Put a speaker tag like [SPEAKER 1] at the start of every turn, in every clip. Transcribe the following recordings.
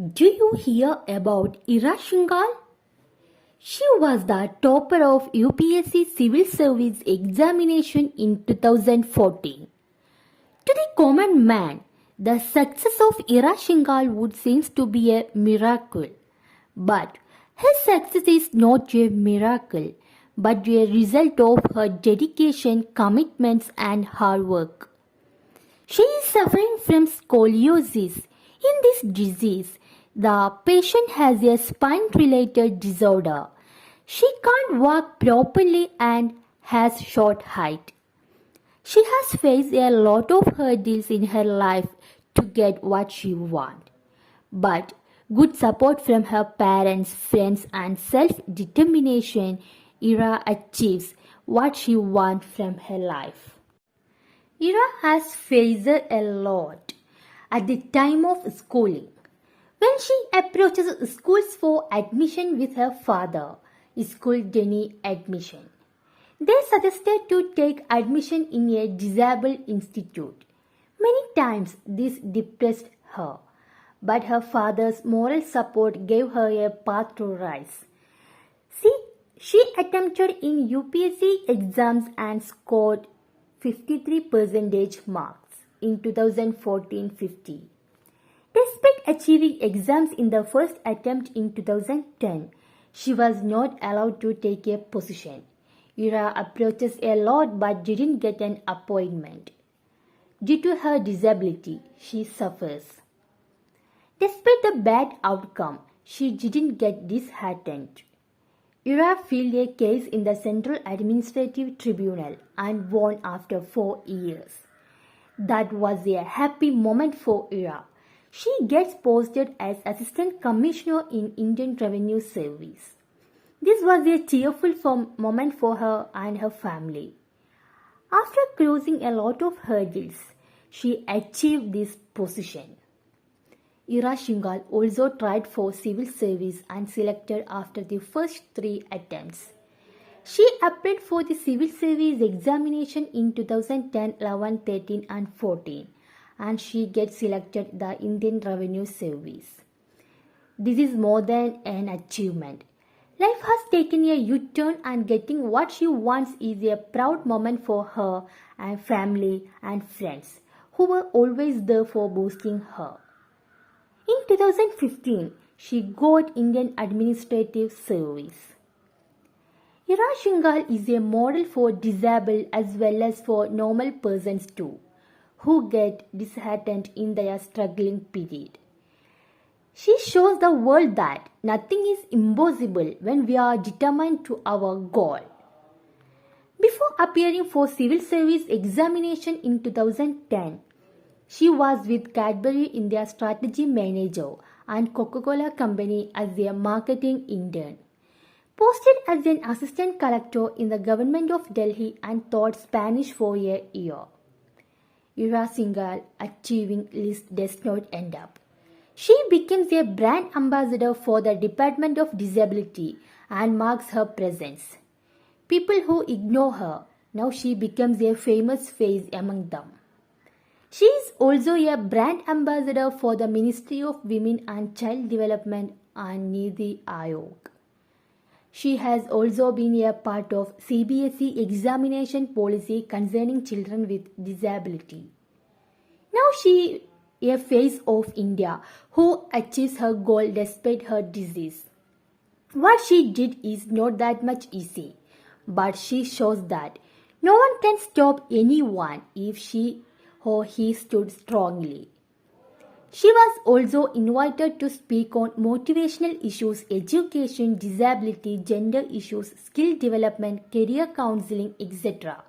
[SPEAKER 1] Do you hear about Ira Shingal? She was the topper of UPSC Civil Service examination in 2014. To the common man, the success of Ira Shingal would seem to be a miracle. But her success is not a miracle, but a result of her dedication, commitments, and hard work. She is suffering from scoliosis. In this disease, the patient has a spine-related disorder. She can't walk properly and has short height. She has faced a lot of hurdles in her life to get what she wants. But good support from her parents, friends, and self-determination, Ira achieves what she wants from her life. Ira has faced a lot at the time of schooling. When she approaches schools for admission with her father, school denied admission. They suggested to take admission in a disabled institute. Many times this depressed her, but her father's moral support gave her a path to rise. She attempted in UPSC exams and scored 53% marks in 2014-15. Despite achieving exams in the first attempt in 2010, she was not allowed to take a position. Ira approaches a lot but didn't get an appointment. Due to her disability, she suffers. Despite the bad outcome, she didn't get disheartened. Ira filed a case in the Central Administrative Tribunal and won after 4 years. That was a happy moment for Ira. She gets posted as Assistant Commissioner in Indian Revenue Service. This was a cheerful moment for her and her family. After crossing a lot of hurdles, she achieved this position. Ira Shingal also tried for civil service and selected after the first 3 attempts. She applied for the civil service examination in 2010, 11, 13 and 14 and she gets selected the Indian Revenue Service. This is more than an achievement. Life has taken a U-turn and getting what she wants is a proud moment for her and family and friends who were always there for boosting her. In 2015, she got Indian Administrative Service. Ira Shingal is a model for disabled as well as for normal persons too, who get disheartened in their struggling period. She shows the world that nothing is impossible when we are determined to our goal. Before appearing for civil service examination in 2010, she was with Cadbury India Strategy Manager and Coca-Cola Company as their marketing intern. Posted as an assistant collector in the government of Delhi and taught Spanish for a year. Ira Shingal achieving list does not end up. She becomes a brand ambassador for the Department of Disability and marks her presence. People who ignore her, now she becomes a famous face among them. She is also a brand ambassador for the Ministry of Women and Child Development and Niti Aayog. She has also been a part of CBSE examination policy concerning children with disability. Now she is a face of India who achieves her goal despite her disease. What she did is not that much easy, but she shows that no one can stop anyone if she or he stood strongly. She was also invited to speak on motivational issues, education, disability, gender issues, skill development, career counseling, etc.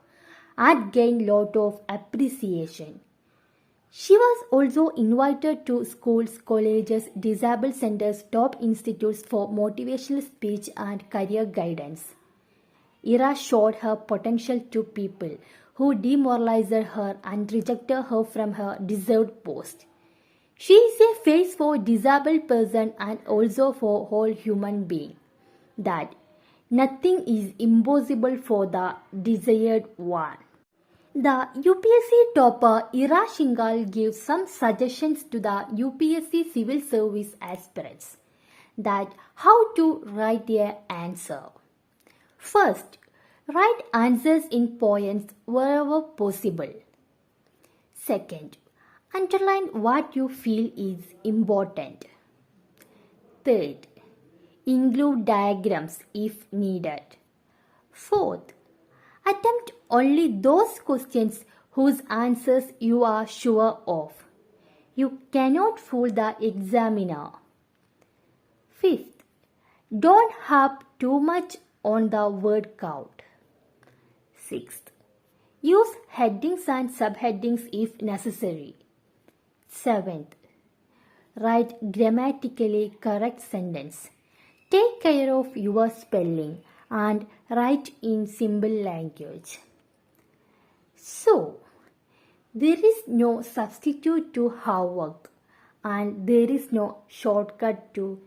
[SPEAKER 1] and gained lot of appreciation. She was also invited to schools, colleges, disabled centers, top institutes for motivational speech and career guidance. Ira showed her potential to people who demoralized her and rejected her from her deserved post. She is a face for disabled person and also for whole human being. That nothing is impossible for the desired one. The UPSC topper Ira Shingal gives some suggestions to the UPSC civil service aspirants that how to write a answer. First, write answers in points wherever possible. Second, underline what you feel is important. Third, include diagrams if needed. Fourth, attempt only those questions whose answers you are sure of. You cannot fool the examiner. Fifth, don't harp too much on the word count. Sixth, use headings and subheadings if necessary. Seventh, write grammatically correct sentence. Take care of your spelling and write in simple language. So, there is no substitute to hard work and there is no shortcut to